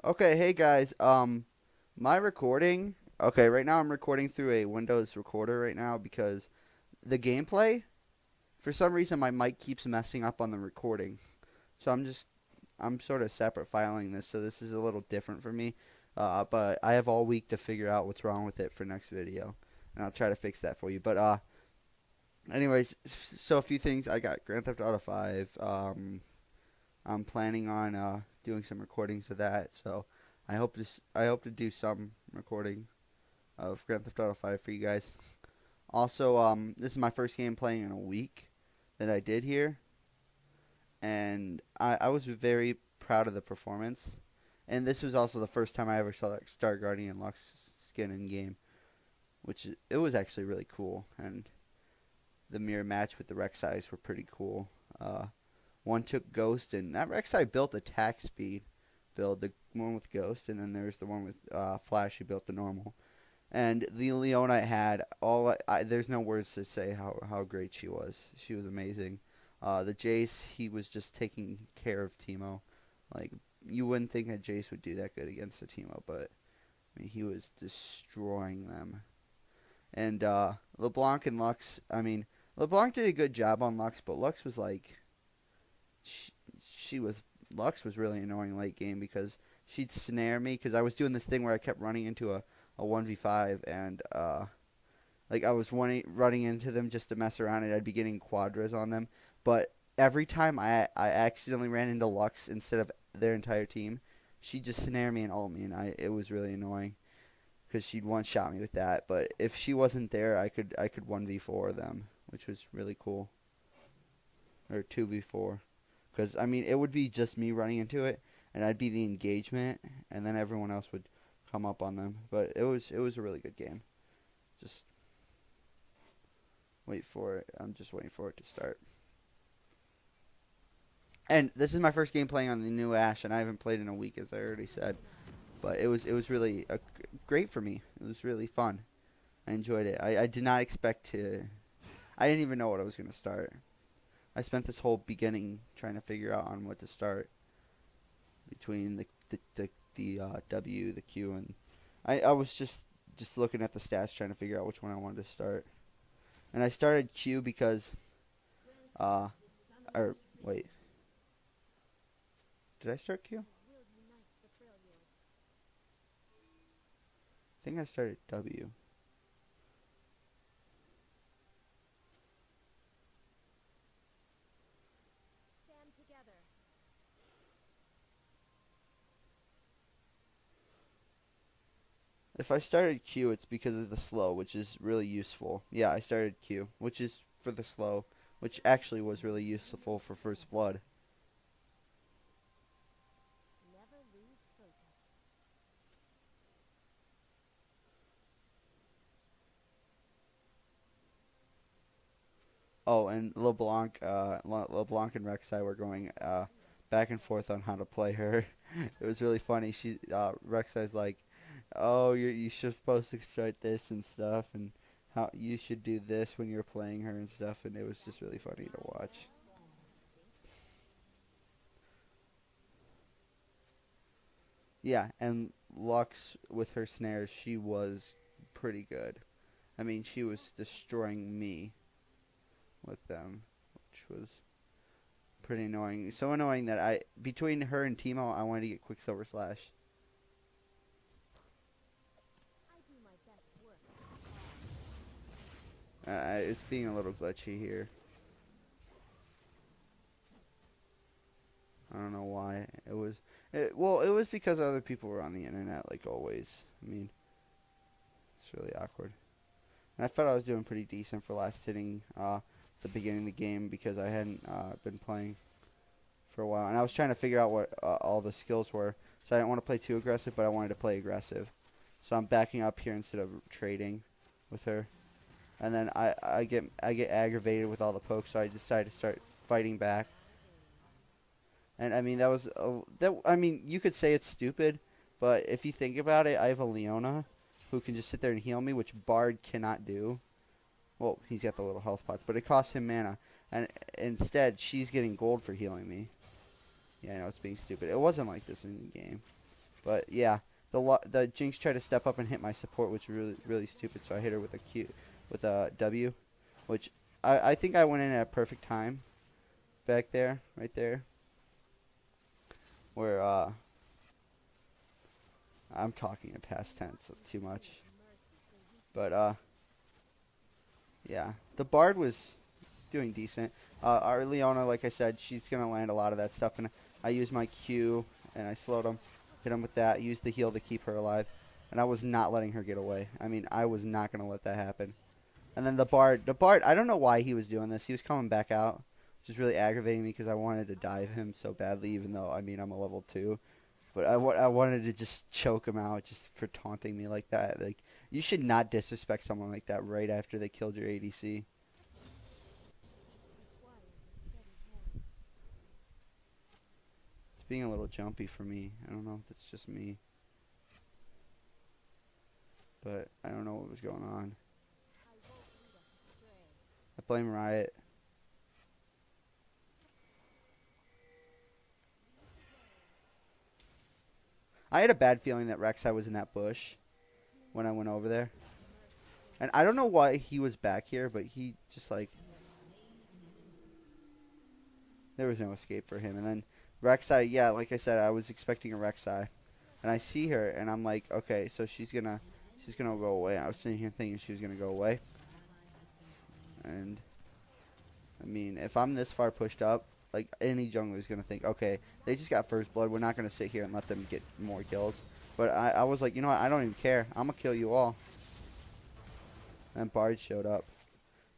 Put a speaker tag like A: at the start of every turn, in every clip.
A: Okay, hey guys. My recording. Okay, right now I'm recording through a Windows recorder right now because the gameplay, for some reason, my mic keeps messing up on the recording. So I'm sort of separate filing this, so this is a little different for me. But I have all week to figure out what's wrong with it for next video, and I'll try to fix that for you. But anyways, so a few things. I got Grand Theft Auto 5. I'm planning on doing some recordings of that, so I hope to do some recording of Grand Theft Auto 5 for you guys. Also, this is my first game playing in a week that I did here, and I was very proud of the performance. And this was also the first time I ever saw that Star Guardian Lux skin in game, which it was actually really cool. And the mirror match with the Rek'Sais were pretty cool. One took Ghost, and that Rek'Sai built attack speed build, the one with Ghost, and then there's the one with Flash who built the normal. And the Leona had there's no words to say how great she was. She was amazing. The Jace, he was just taking care of Teemo. Like, you wouldn't think that Jace would do that good against the Teemo, but I mean, he was destroying them. And LeBlanc and Lux, I mean, LeBlanc did a good job on Lux, but Lux was like, she, she was Lux was really annoying late game because she'd snare me because I was doing this thing where I kept running into a 1v5 and like I was running into them just to mess around and I'd be getting quadras on them. But every time I accidentally ran into Lux instead of their entire team, she'd just snare me and ult me, and it was really annoying because she'd one shot me with that. But if she wasn't there, I could 1v4 them, which was really cool, or 2v4. Because, I mean, it would be just me running into it, and I'd be the engagement, and then everyone else would come up on them. But it was a really good game. Just wait for it. I'm just waiting for it to start. And this is my first game playing on the new Ashe, and I haven't played in a week, as I already said. But it was really great for me. It was really fun. I enjoyed it. I did not expect to. I didn't even know what I was going to start. I spent this whole beginning trying to figure out on what to start between the W, the Q, and I was just looking at the stats trying to figure out which one I wanted to start. And I started Q because uh or wait, did I start Q? I think I started W. If I started Q, it's because of the slow, which is really useful. Yeah, I started Q, which is for the slow, which actually was really useful for First Blood. Oh, and LeBlanc and Rek'Sai were going back and forth on how to play her. It was really funny. Rek'Sai's like, "Oh, you should supposed to start this and stuff, and how you should do this when you're playing her and stuff." And it was just really funny to watch. Yeah, and Lux with her snares, she was pretty good. I mean, she was destroying me with them, which was pretty annoying. So annoying that between her and Teemo, I wanted to get Quicksilver Slash. It's being a little glitchy here. I don't know why. Well, it was because other people were on the internet, like always. I mean, it's really awkward. And I thought I was doing pretty decent for last hitting the beginning of the game because I hadn't been playing for a while. And I was trying to figure out what all the skills were. So I didn't want to play too aggressive, but I wanted to play aggressive. So I'm backing up here instead of trading with her. And then I get aggravated with all the pokes, so I decided to start fighting back. And I mean I mean you could say it's stupid, but if you think about it, I have a Leona who can just sit there and heal me, which Bard cannot do. Well, he's got the little health pots, but it costs him mana, and instead she's getting gold for healing me. Yeah, I know it's being stupid. It wasn't like this in the game. But yeah, the Jinx tried to step up and hit my support, which was really stupid. So I hit her with a Q, with a W, which I think I went in at a perfect time back there, right there, where I'm talking in past tense too much. But yeah, the Bard was doing decent. Our Leona, like I said, she's gonna land a lot of that stuff, and I used my Q and I slowed him, hit him with that, used the heal to keep her alive, and I was not letting her get away. I mean, I was not gonna let that happen. And then the Bard, I don't know why he was doing this. He was coming back out, which is really aggravating me because I wanted to dive him so badly, even though I mean I'm a level 2. But I wanted to just choke him out just for taunting me like that. Like, you should not disrespect someone like that right after they killed your ADC. It's being a little jumpy for me. I don't know if it's just me, but I don't know what was going on. I blame Riot. I had a bad feeling that Rek'Sai was in that bush when I went over there. And I don't know why he was back here, but he just like... There was no escape for him. And then Rek'Sai, yeah, like I said, I was expecting a Rek'Sai. And I see her, and I'm like, okay, so she's gonna go away. I was sitting here thinking she was gonna go away. And, I mean, if I'm this far pushed up, like, any jungler is gonna think, okay, they just got first blood. We're not gonna sit here and let them get more kills. But I was like, you know what? I don't even care. I'm gonna kill you all. And Bard showed up.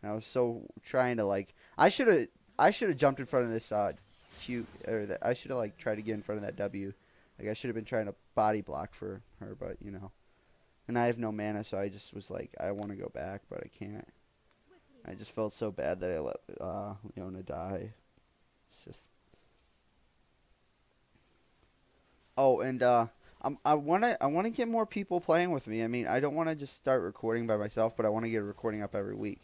A: And I was so trying to, like, I should have jumped in front of this Q, or that I should have like tried to get in front of that W. Like, I should have been trying to body block for her, but you know. And I have no mana, so I just was like, I want to go back, but I can't. I just felt so bad that I let Leona die. It's just. Oh, and I wanna get more people playing with me. I mean, I don't want to just start recording by myself, but I want to get a recording up every week.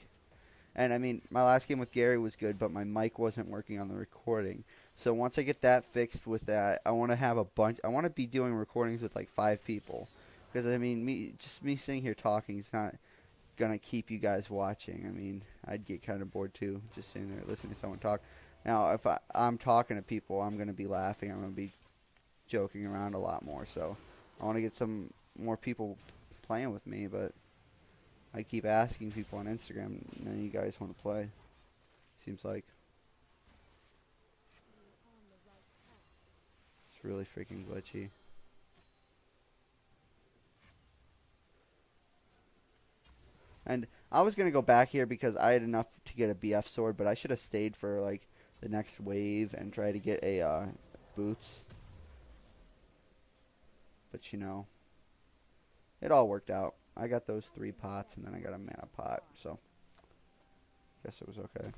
A: And I mean, my last game with Gary was good, but my mic wasn't working on the recording. So once I get that fixed with that, I want to have a bunch. I want to be doing recordings with like 5 people, because I mean, me sitting here talking is not gonna keep you guys watching. I mean, I'd get kind of bored too, just sitting there listening to someone talk. Now, if I'm talking to people, I'm gonna be laughing. I'm gonna be joking around a lot more. So I want to get some more people playing with me, but I keep asking people on Instagram, none of you guys want to play. Seems like. It's really freaking glitchy. And I was going to go back here because I had enough to get a BF sword, but I should have stayed for like the next wave and try to get a boots. But you know, it all worked out. I got those 3 pots and then I got a mana pot, so guess it was okay.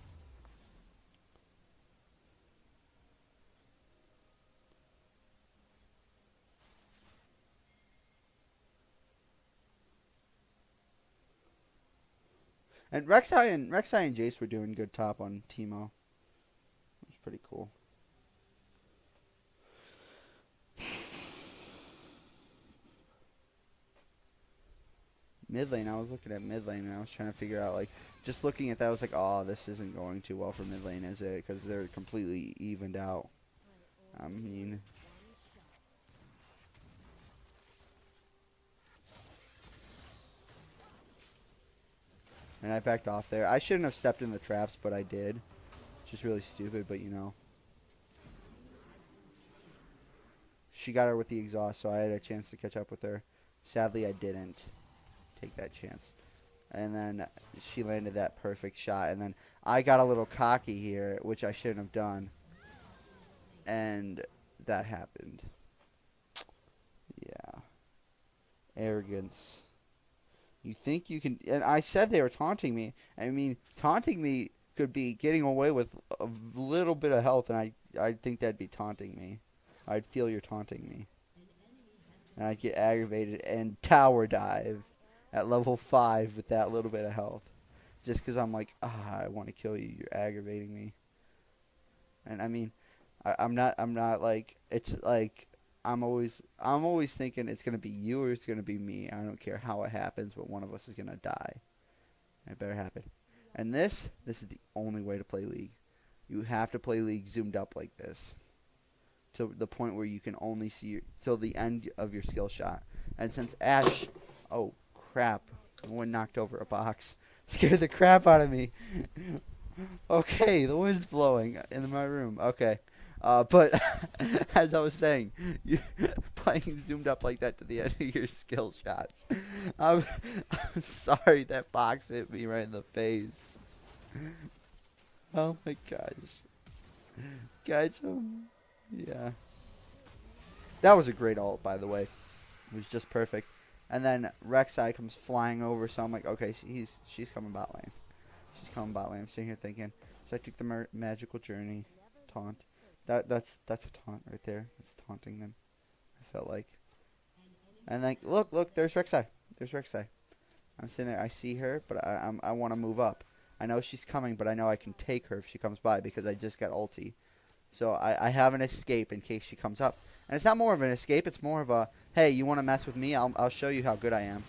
A: And Rek'Sai and Jace were doing good top on Teemo. It was pretty cool. Mid lane, I was looking at mid lane and I was trying to figure out, like, just looking at that, I was like, oh, this isn't going too well for mid lane, is it? Because they're completely evened out. I mean, and I backed off there. I shouldn't have stepped in the traps, but I did. It's just really stupid, but you know. She got her with the exhaust, so I had a chance to catch up with her. Sadly, I didn't take that chance. And then she landed that perfect shot. And then I got a little cocky here, which I shouldn't have done. And that happened. Yeah. Arrogance. You think you can... And I said they were taunting me. I mean, taunting me could be getting away with a little bit of health, and I think that'd be taunting me. I'd feel you're taunting me. And I'd get aggravated and tower dive at level 5 with that little bit of health. Just because I'm like, I want to kill you. You're aggravating me. And I mean, I'm not like, it's like, I'm always thinking it's gonna be you or it's gonna be me. I don't care how it happens, but one of us is gonna die. It better happen. And this is the only way to play League. You have to play League zoomed up like this, to the point where you can only see till the end of your skill shot. And since Ashe, oh crap, one knocked over a box, scared the crap out of me. Okay, the wind's blowing in my room. Okay. But as I was saying, you, playing zoomed up like that to the end of your skill shots. I'm, I'm sorry that box hit me right in the face. Oh my gosh. Guys, yeah. That was a great ult, by the way. It was just perfect. And then Rek'Sai comes flying over, so I'm like, okay, she's coming bot lane. She's coming bot lane. I'm sitting here thinking, so I took the magical journey. Taunt. That's a taunt right there. It's taunting them. I felt like. And like, look, there's Rek'Sai. There's Rek'Sai. I'm sitting there. I see her, but I want to move up. I know she's coming, but I know I can take her if she comes by because I just got ulti. So I have an escape in case she comes up. And it's not more of an escape. It's more of a, hey, you want to mess with me? I'll show you how good I am.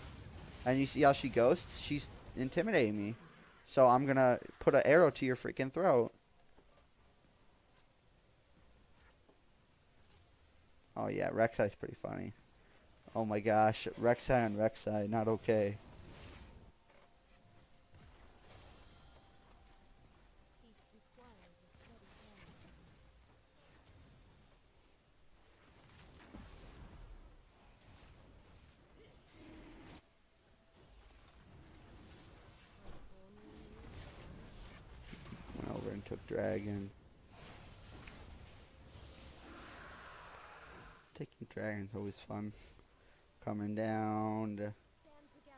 A: And you see how she ghosts? She's intimidating me. So I'm going to put an arrow to your freaking throat. Oh, yeah, Rek'Sai's pretty funny. Oh, my gosh. Rek'Sai on Rek'Sai. Not okay. Went over and took Dragon. Taking Dragon's always fun. Coming down to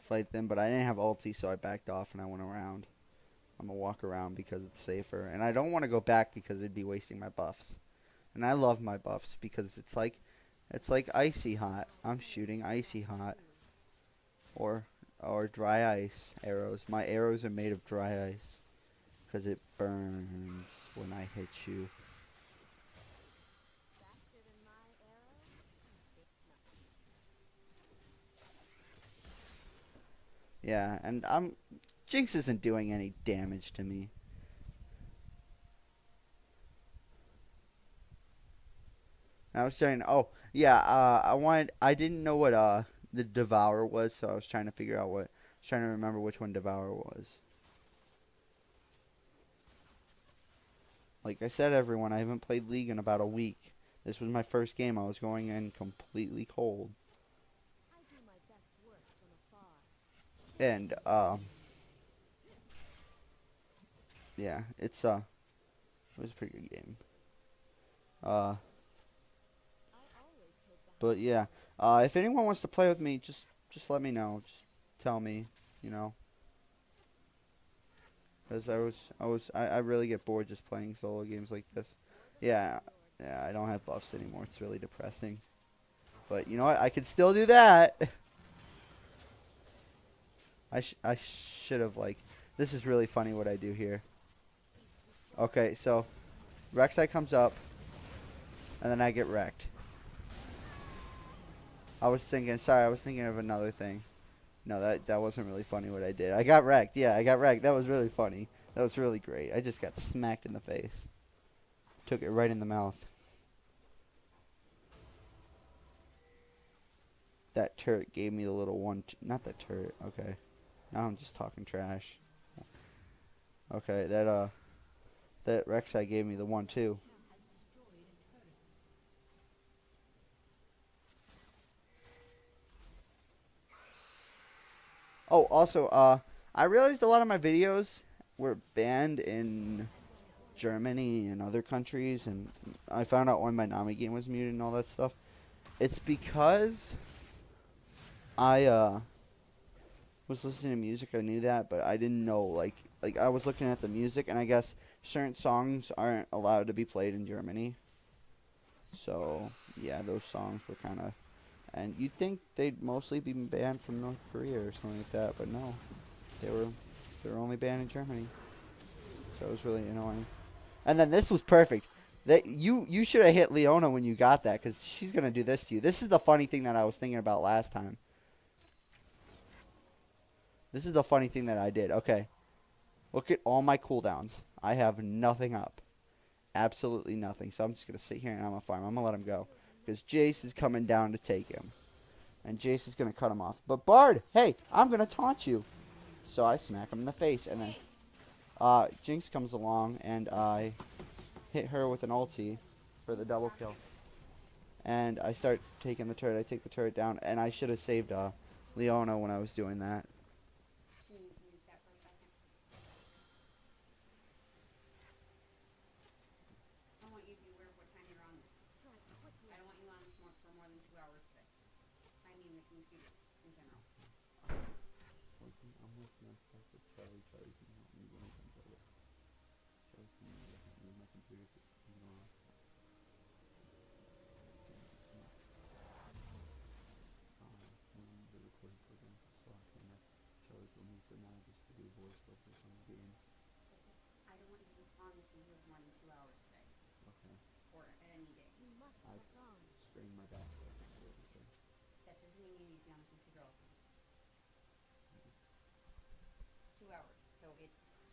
A: fight them, but I didn't have ulti, so I backed off and I went around. I'm gonna walk around because it's safer, and I don't want to go back because it'd be wasting my buffs. And I love my buffs because it's like icy hot. I'm shooting icy hot, or dry ice arrows. My arrows are made of dry ice because it burns when I hit you. Yeah, and Jinx isn't doing any damage to me. I was saying, oh yeah, I didn't know what the Devour was, so I was trying to figure out trying to remember which one Devour was. Like I said, everyone, I haven't played League in about a week. This was my first game. I was going in completely cold. And yeah, it was a pretty good game. But yeah, if anyone wants to play with me, just let me know. Just tell me, you know. Because I really get bored just playing solo games like this. Yeah, I don't have buffs anymore. It's really depressing. But you know what? I can still do that. I should have, like, this is really funny what I do here. Okay, so Rek'Sai comes up, and then I get wrecked. I was thinking of another thing. No, that wasn't really funny what I did. I got wrecked. Yeah, I got wrecked. That was really funny. That was really great. I just got smacked in the face. Took it right in the mouth. That turret gave me the little one. Not that turret. Okay. Now I'm just talking trash. Okay, that Rek'Sai gave me the 1-2. Oh, also, I realized a lot of my videos were banned in Germany and other countries, and I found out why my Nami game was muted and all that stuff. It's because I was listening to music. I knew that, but I didn't know, like I was looking at the music, and I guess certain songs aren't allowed to be played in Germany. So, yeah, those songs were kind of... And you'd think they'd mostly be banned from North Korea or something like that, but no. They were only banned in Germany. So it was really annoying. And then this was perfect. That you should have hit Leona when you got that, because she's gonna do this to you. This is the funny thing that I was thinking about last time. This is the funny thing that I did. Okay, look at all my cooldowns. I have nothing up. Absolutely nothing. So I'm just gonna sit here and I'm gonna farm. I'm gonna let him go. Because Jace is coming down to take him. And Jace is gonna cut him off. But Bard, hey, I'm gonna taunt you. So I smack him in the face, and then Jinx comes along and I hit her with an ulti for the double kill. And I start taking the turret. I take the turret down, and I should have saved Leona when I was doing that.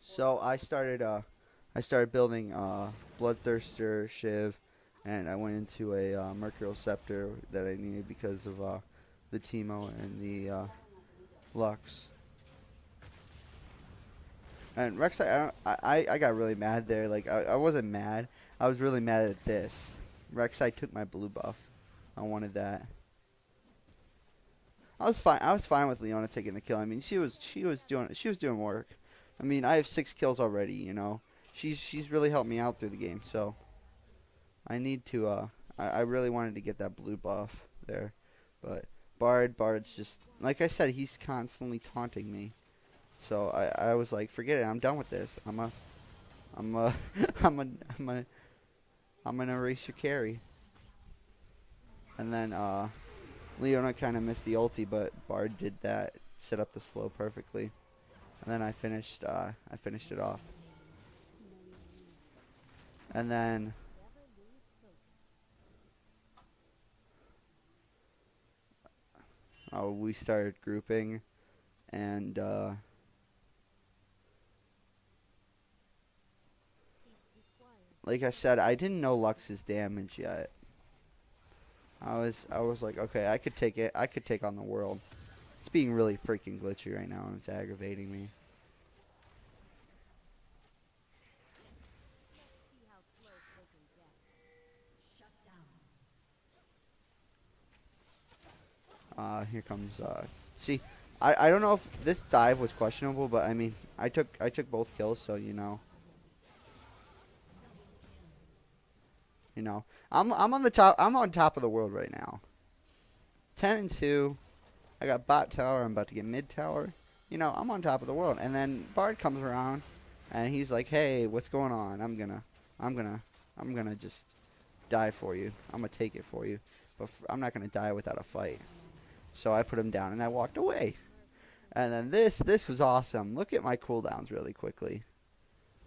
A: So I started building Bloodthirster, Shiv, and I went into a Mercurial Scepter that I needed because of the Teemo and the Lux. And Rek'Sai, I got really mad there. Like, I wasn't mad. I was really mad at this. Rek'Sai took my blue buff. I wanted that. I was fine. I was fine with Leona taking the kill. I mean, she was doing work. I mean, I have 6 kills already. You know, she's really helped me out through the game. So I need to. I really wanted to get that blue buff there, but Bard's just like I said. He's constantly taunting me. So I was like, forget it. I'm done with this. I'm gonna erase your carry. And then Leona kind of missed the ulti, but Bard did that, set up the slow perfectly. And then I finished it off. And then we started grouping, and like I said, I didn't know Lux's damage yet. I was like, okay, I could take it. I could take on the world. It's being really freaking glitchy right now, and it's aggravating me. Here comes see, I don't know if this dive was questionable, but I mean, I took both kills, so you know. You know, I'm on the top. I'm on top of the world right now. 10-2. I got bot tower. I'm about to get mid tower. You know, I'm on top of the world. And then Bard comes around, and he's like, "Hey, what's going on? I'm gonna just die for you. I'm gonna take it for you, but I'm not gonna die without a fight." So I put him down, and I walked away. And then this was awesome. Look at my cooldowns really quickly.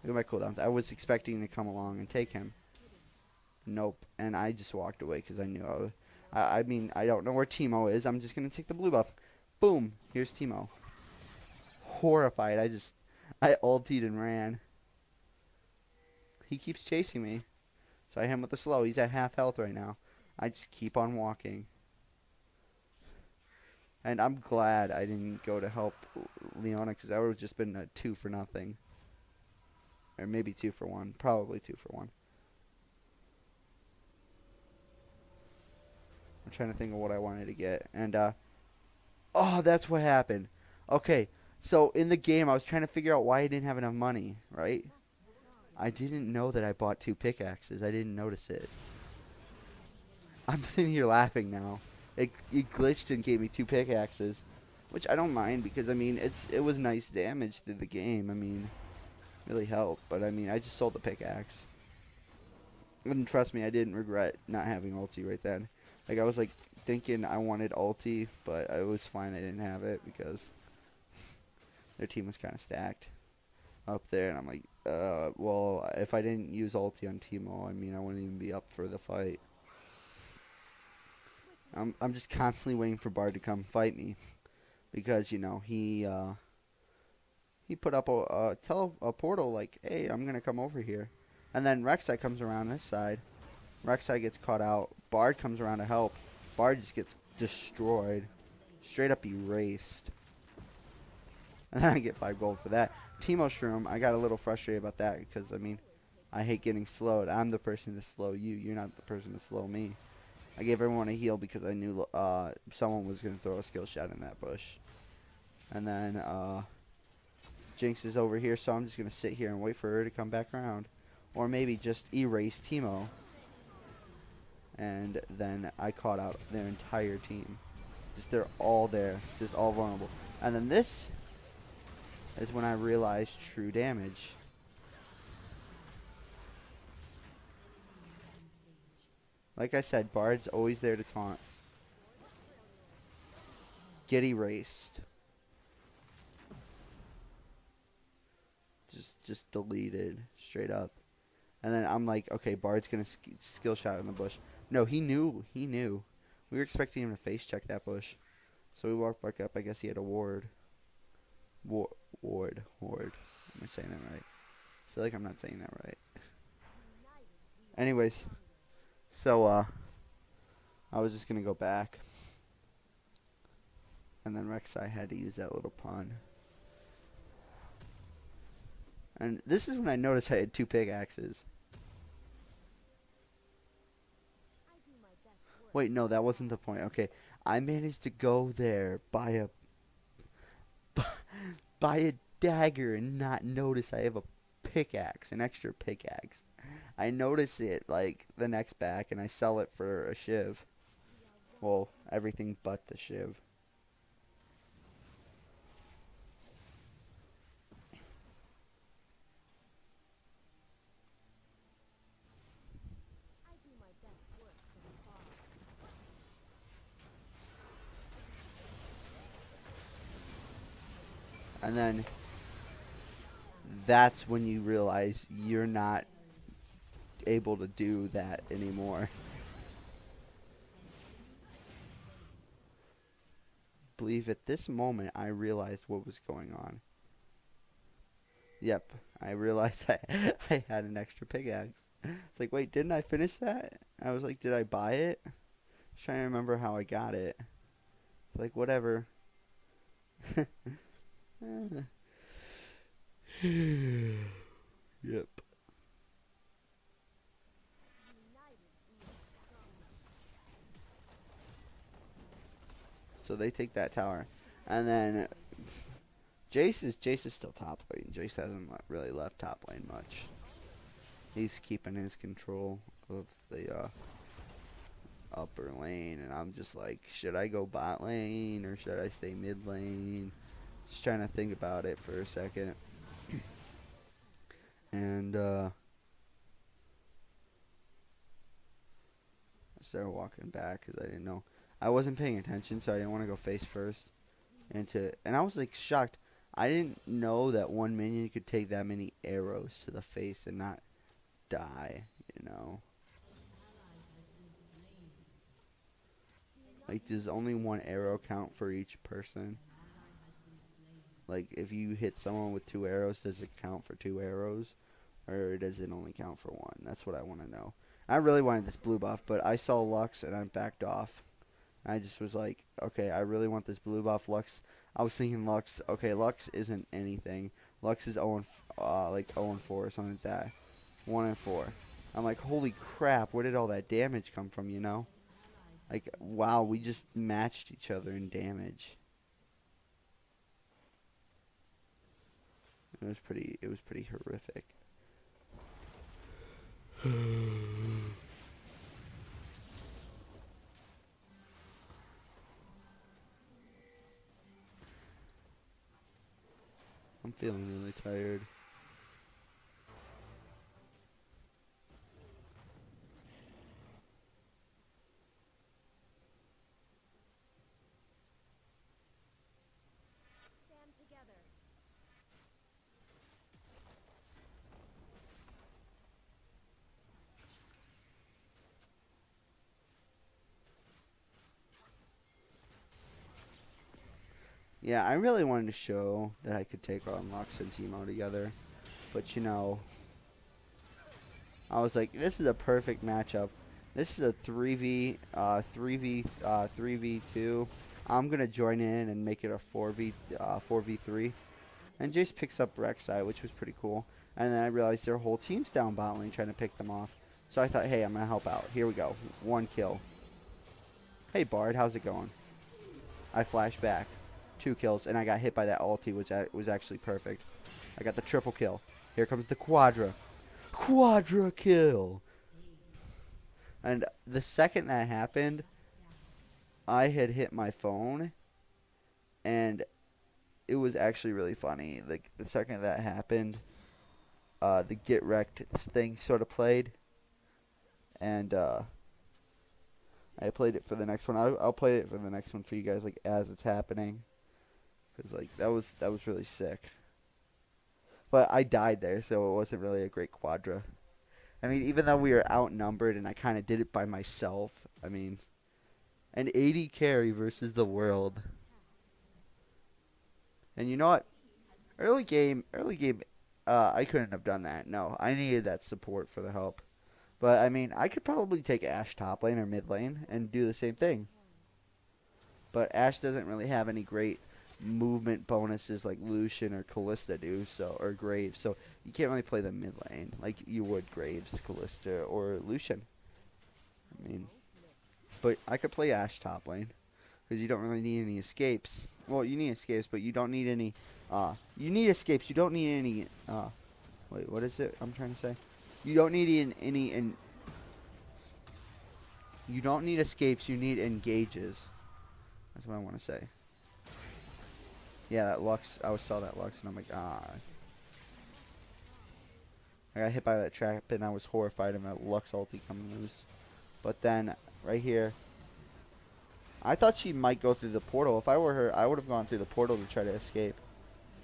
A: Look at my cooldowns. I was expecting to come along and take him. Nope. And I just walked away because I knew I mean, I don't know where Teemo is. I'm just going to take the blue buff. Boom. Here's Teemo. Horrified. I ultied and ran. He keeps chasing me. So I hit him with the slow. He's at half health right now. I just keep on walking. And I'm glad I didn't go to help Leona, because that would have just been a 2 for nothing. Or maybe 2 for 1. Probably 2 for 1. I'm trying to think of what I wanted to get. And, oh, that's what happened. Okay, so in the game, I was trying to figure out why I didn't have enough money, right? I didn't know that I bought 2 pickaxes. I didn't notice it. I'm sitting here laughing now. It glitched and gave me 2 pickaxes, which I don't mind, because, I mean, it was nice damage through the game. I mean, really helped. But, I mean, I just sold the pickaxe. And trust me, I didn't regret not having ulti right then. Like, I was, like, thinking I wanted ulti, but it was fine I didn't have it, because their team was kind of stacked up there. And I'm like, Well, if I didn't use ulti on Teemo, I mean, I wouldn't even be up for the fight. I'm just constantly waiting for Bard to come fight me because you know he put up a portal like, hey, I'm gonna come over here, and then Rek'Sai comes around this side. Rek'Sai gets caught out. Bard comes around to help. Bard just gets destroyed, straight up erased, and then I get 5 gold for that. Teemo Shroom, I got a little frustrated about that because I mean, I hate getting slowed. I'm the person to slow you. You're not the person to slow me. I gave everyone a heal because I knew someone was going to throw a skill shot in that bush. And then Jinx is over here, so I'm just going to sit here and wait for her to come back around. Or maybe just erase Teemo. And then I caught out their entire team. Just they're all there. Just all vulnerable. And then this is when I realized true damage. Like I said, Bard's always there to taunt. Get erased. Just deleted straight up. And then I'm like, okay, Bard's gonna skill shot in the bush. No, he knew. He knew. We were expecting him to face check that bush. So we walked back up. I guess he had a ward. Ward. Am I saying that right? I feel like I'm not saying that right. Anyways, so I was just gonna go back. And then Rek'Sai had to use that little pun. And this is when I noticed I had 2 pickaxes. Wait, no, that wasn't the point. Okay, I managed to go there, buy a dagger, and not notice I have a pickaxe, an extra pickaxe. I notice it like the next back, and I sell it for a shiv. Well, everything but the shiv. And then that's when you realize you're not able to do that anymore. Believe at this moment I realized what was going on. Yep, I realized I had an extra pickaxe. It's like, wait, didn't I finish that? I was like, did I buy it? I was trying to remember how I got it. Like, whatever. Yep. So they take that tower. And then Jace is still top lane. Jace hasn't really left top lane much. He's keeping his control of the upper lane, and I'm just like, should I go bot lane or should I stay mid lane? Just trying to think about it for a second. And I started walking back because I didn't know. I wasn't paying attention, so I didn't want to go face first. And I was like shocked. I didn't know that one minion could take that many arrows to the face and not die, you know. Like, does only one arrow count for each person? Like, if you hit someone with 2 arrows, does it count for 2 arrows? Or does it only count for 1? That's what I want to know. I really wanted this blue buff, but I saw Lux and I backed off. I just was like, okay, I really want this blue buff. Lux, I was thinking Lux, okay, Lux isn't anything. Lux is 0 like 0 and 4 or something like that. 1 and 4. I'm like, holy crap, where did all that damage come from, you know? Like, wow, we just matched each other in damage. It was pretty horrific. I'm feeling really tired. Yeah, I really wanted to show that I could take on Lux and Teemo together, but you know, I was like, this is a perfect matchup. This is a 3v2. I'm gonna join in and make it a 4v3. And Jace picks up Rek'Sai, which was pretty cool. And then I realized their whole team's down bot lane trying to pick them off. So I thought, hey, I'm gonna help out. Here we go. 1 kill. Hey Bard, how's it going? I flash back. 2 kills, and I got hit by that ulti, which was actually perfect. I got the triple kill. Here comes the quadra. Quadra kill! And the second that happened, I had hit my phone, and it was actually really funny. Like, the second that happened, the get wrecked thing sort of played, and I played it for the next one. I'll play it for the next one for you guys, like, as it's happening, because like that was really sick. But I died there, so it wasn't really a great quadra. I mean, even though we were outnumbered and I kind of did it by myself, I mean, an 80 carry versus the world. And you know what? Early game, I couldn't have done that. No, I needed that support for the help. But I mean, I could probably take Ashe top lane or mid lane and do the same thing. But Ashe doesn't really have any great movement bonuses like Lucian or Kalista do, so or Graves. So you can't really play the mid lane like you would Graves, Kalista, or Lucian. I mean, but I could play Ashe top lane because you don't really need any escapes. Well, you need escapes, but you don't need any. You need escapes. You don't need any. Wait, what is it? I'm trying to say. You don't need any. You don't need escapes. You need engages. That's what I want to say. Yeah, that Lux. I saw that Lux, and I'm like, ah. I got hit by that trap, and I was horrified of that Lux ulti coming loose. But then, right here, I thought she might go through the portal. If I were her, I would have gone through the portal to try to escape.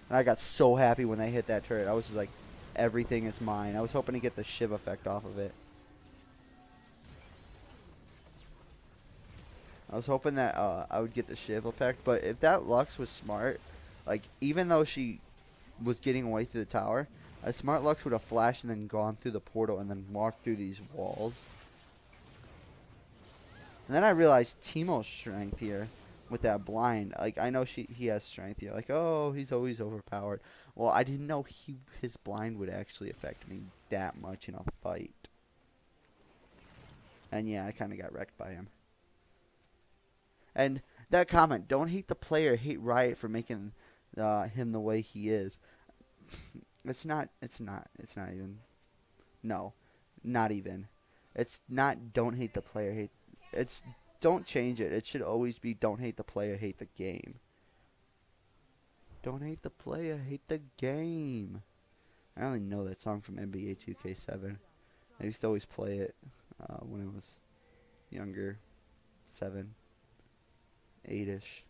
A: And I got so happy when they hit that turret. I was just like, everything is mine. I was hoping to get the Shiv effect off of it. I was hoping that I would get the Shiv effect, but if that Lux was smart, like, even though she was getting away through the tower, a smart Lux would have flashed and then gone through the portal and then walked through these walls. And then I realized Teemo's strength here with that blind. Like, I know he has strength here. Like, oh, he's always overpowered. Well, I didn't know his blind would actually affect me that much in a fight. And yeah, I kind of got wrecked by him. And that comment, don't hate the player, hate Riot for making him the way he is. It's not even. No, not even. It's not don't hate the player, it's don't change it. It should always be don't hate the player, hate the game. Don't hate the player, hate the game. I only know that song from NBA 2K7. I used to always play it when I was younger, 7, 8ish.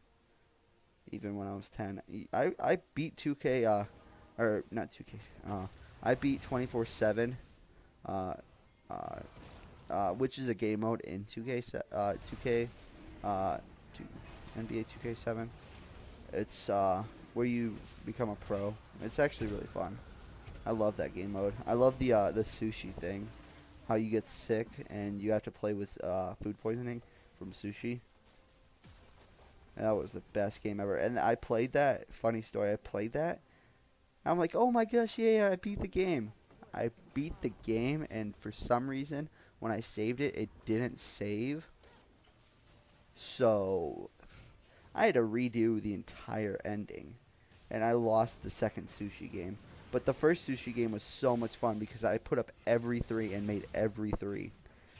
A: Even when I was 10. I beat 2K, or not 2K. I beat 24/7. Which is a game mode in 2K, NBA 2K7. It's where you become a pro. It's actually really fun. I love that game mode. I love the sushi thing, how you get sick and you have to play with food poisoning from sushi. And that was the best game ever. And I played that. Funny story. I played that. I'm like, oh my gosh, yeah, I beat the game. I beat the game, and for some reason, when I saved it, it didn't save. So I had to redo the entire ending, and I lost the second sushi game. But the first sushi game was so much fun because I put up every 3 and made every 3.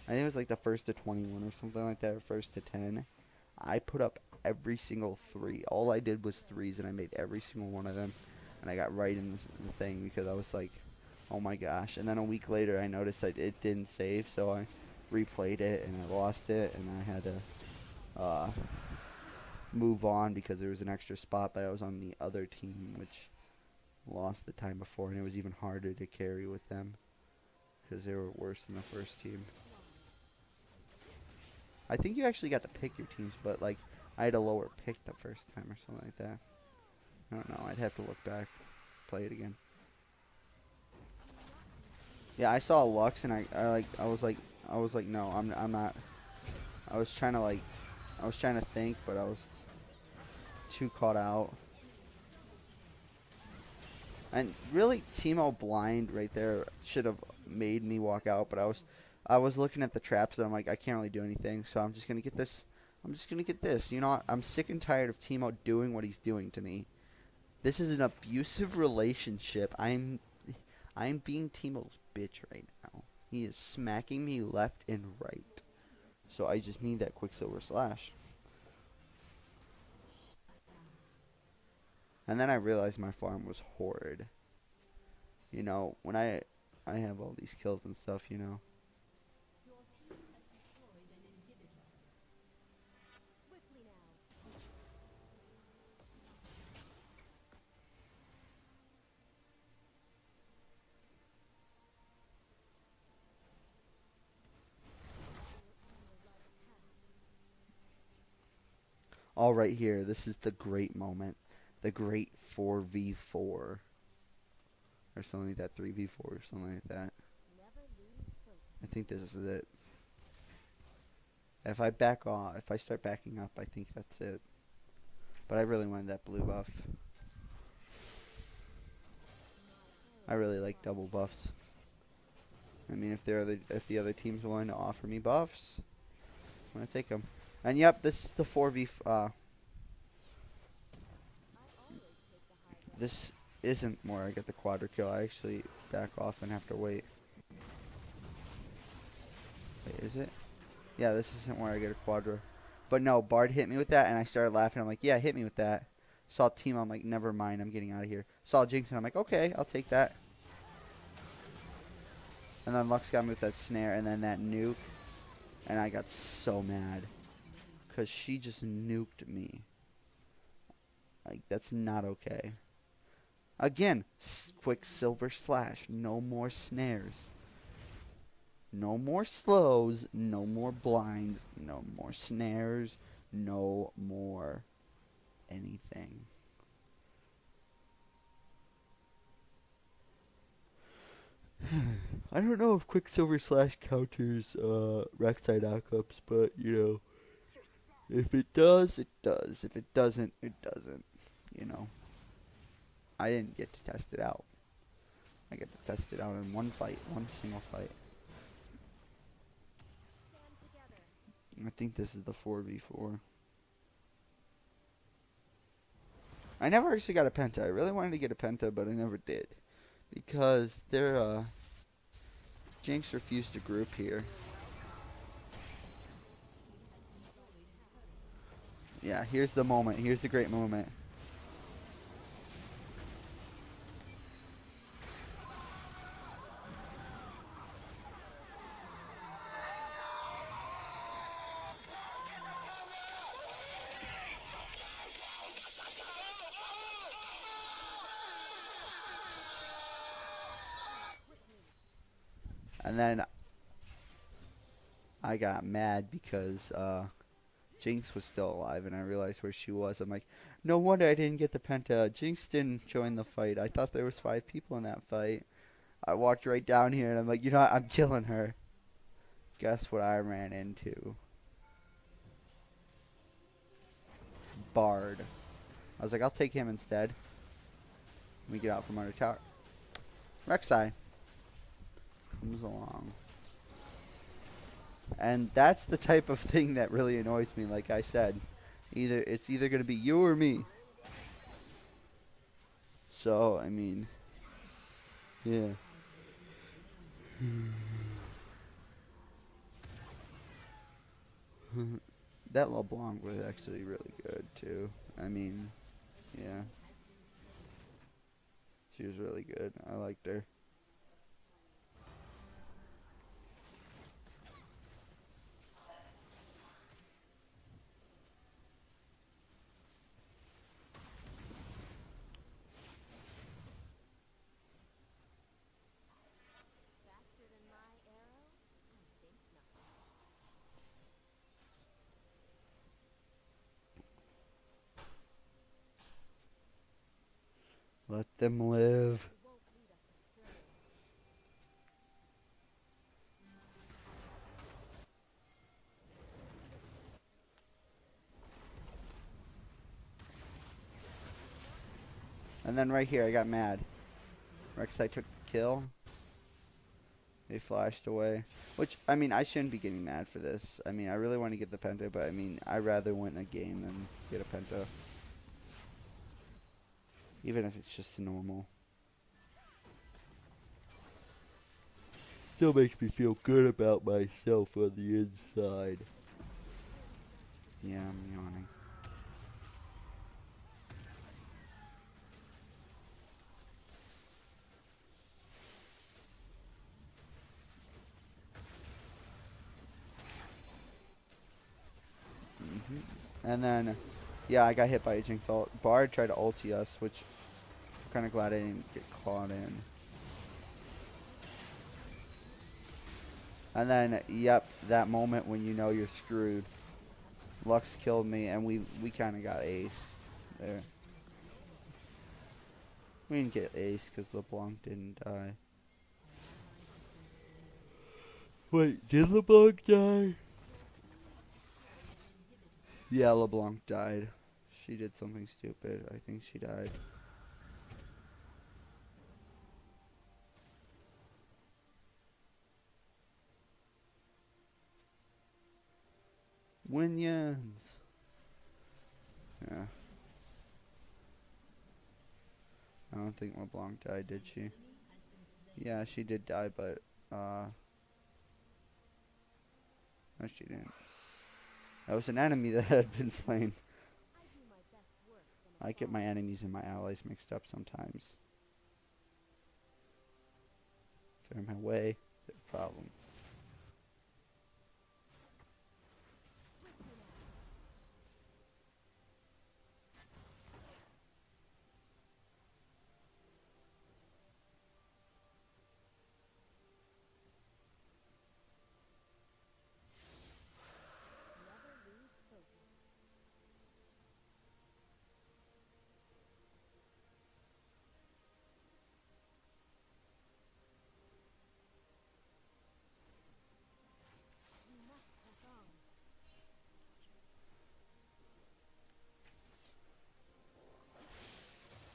A: I think it was like the first to 21 or something like that, or first to 10. I put up every single 3. All I did was 3s, and I made every single one of them. And I got right in the thing because I was like, oh my gosh. And then a week later, I noticed that it didn't save, so I replayed it, and I lost it, and I had to move on because there was an extra spot, but I was on the other team, which lost the time before, and it was even harder to carry with them because they were worse than the first team. I think you actually got to pick your teams, but like I had a lower pick the first time or something like that. I don't know. I'd have to look back, play it again. Yeah, I saw Lux and I was like, no, I'm not. I was trying to I was trying to think, but I was too caught out. And really, Teemo blind right there should have made me walk out, but I was looking at the traps and I'm like, I can't really do anything, so I'm just gonna get this. I'm just gonna get this. You know what? I'm sick and tired of Teemo doing what he's doing to me. This is an abusive relationship. I'm being Teemo's bitch right now. He is smacking me left and right. So I just need that Quicksilver Slash. And then I realized my farm was horrid. You know, when I have all these kills and stuff, you know. All right here, this is the great moment. The great 4v4. Or something like that, 3v4 or something like that. I think this is it. If I back off, if I start backing up, I think that's it. But I really wanted that blue buff. I really like double buffs. I mean, if the other team's willing to offer me buffs, I'm gonna take them. And yep, this is the 4v. This isn't where I get the quadra kill. I actually back off and have to wait. Wait, is it? Yeah, this isn't where I get a quadra. But no, Bard hit me with that, and I started laughing. I'm like, yeah, hit me with that. Saw team, I'm like, never mind, I'm getting out of here. Saw Jinx, and I'm like, okay, I'll take that. And then Lux got me with that snare, and then that nuke. And I got so mad. Because she just nuked me. Like, that's not okay. Again, Quicksilver Slash. No more snares. No more slows. No more blinds. No more snares. No more anything. I don't know if Quicksilver Slash counters Rek'Sai knockups, but you know, if it does, it does. If it doesn't, it doesn't. You know, I didn't get to test it out. I get to test it out in one fight, one single fight. I think this is the 4v4. I never actually got a penta. I really wanted to get a penta, but I never did. Because their Jinx refused to group here. Yeah, here's the moment. Here's the great moment. And then I got mad because Jinx was still alive, and I realized where she was. I'm like, no wonder I didn't get the penta. Jinx didn't join the fight. I thought there was 5 people in that fight. I walked right down here, and I'm like, you know what? I'm killing her. Guess what I ran into? Bard. I was like, I'll take him instead. Let me get out from under tower. Rek'Sai comes along. And that's the type of thing that really annoys me, like I said. It's either going to be you or me. So, I mean, yeah. That LeBlanc was actually really good, too. I mean, yeah. She was really good. I liked her. Let them live. And then right here, I got mad. Rek'Sai took the kill. They flashed away. Which, I mean, I shouldn't be getting mad for this. I mean, I really want to get the penta, but I mean, I'd rather win the game than get a penta. Even if it's just normal. Still makes me feel good about myself on the inside. Yeah, I'm yawning. And then, yeah, I got hit by a Jinx ult. Bard tried to ulti us, which I'm kind of glad I didn't get caught in. And then, yep, that moment when you know you're screwed. Lux killed me, and we kind of got aced there. We didn't get aced because LeBlanc didn't die. Wait, did LeBlanc die? Yeah, LeBlanc died. She did something stupid. I think she died. Winions. Yeah. I don't think LeBlanc died, did she? Yeah, she did die, but, no, she didn't. That was an enemy that had been slain. I get my enemies and my allies mixed up sometimes. If they're in my way, they're a problem.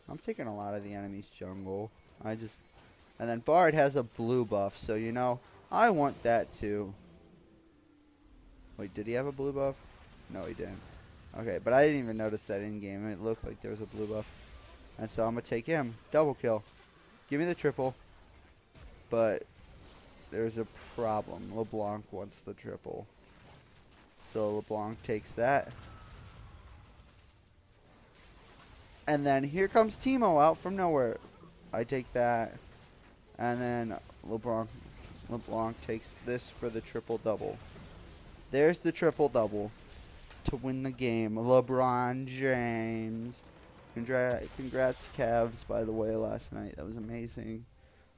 A: I'm taking a lot of the enemy's jungle. And then Bard has a blue buff, so you know, I want that too. Wait, did he have a blue buff? No, he didn't. Okay, but I didn't even notice that in game. It looked like there was a blue buff. And so I'm gonna take him. Double kill. Give me the triple. But there's a problem. LeBlanc wants the triple. So LeBlanc takes that. And then here comes Teemo out from nowhere. I take that. And then LeBlanc takes this for the triple double. There's the triple double to win the game. LeBron James. Congrats Cavs, by the way, last night. That was amazing.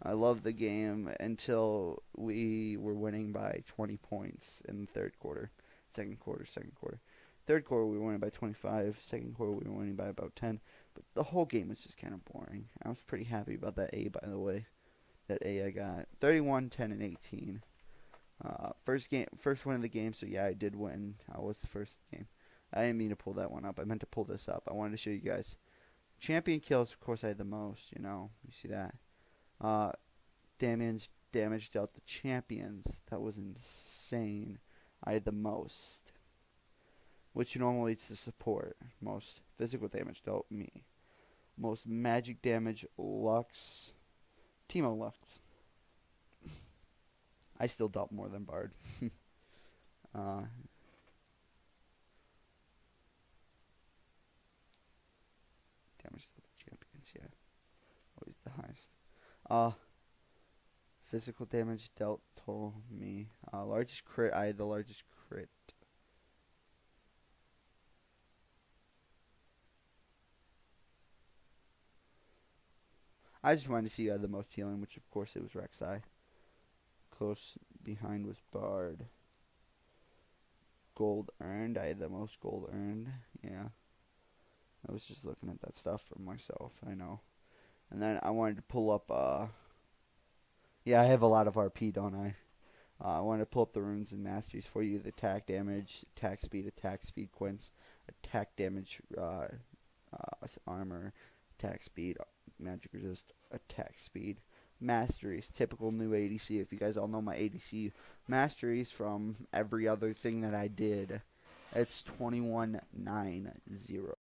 A: I loved the game until we were winning by 20 points in the third quarter. Second quarter. Third quarter we were winning by 25. Second quarter we were winning by about 10. But the whole game was just kind of boring. I was pretty happy about that A, by the way. That A I got 31, 10, and 18. First win of the game, so yeah, I did win. I was the first game. I didn't mean to pull that one up. I meant to pull this up. I wanted to show you guys. Champion kills, of course, I had the most, you know. You see that? Damage dealt to champions. That was insane. I had the most. Which normally it's the support. Most physical damage dealt me. Most magic damage, Lux. Teemo Lux. I still dealt more than Bard. Damage dealt to champions, yeah. Always the highest. Physical damage dealt to me. Largest crit, I had the largest crit. I just wanted to see who had the most healing, which of course it was Rek'Sai. Close behind was Bard. Gold earned, I had the most gold earned. Yeah. I was just looking at that stuff for myself, I know. And then I wanted to pull up, yeah, I have a lot of RP, don't I? I wanted to pull up the runes and masteries for you. The attack damage, attack speed, quints, attack damage, armor, attack speed, magic resist, attack speed. Masteries, typical new ADC. If you guys all know my ADC masteries from every other thing that I did, it's 2190.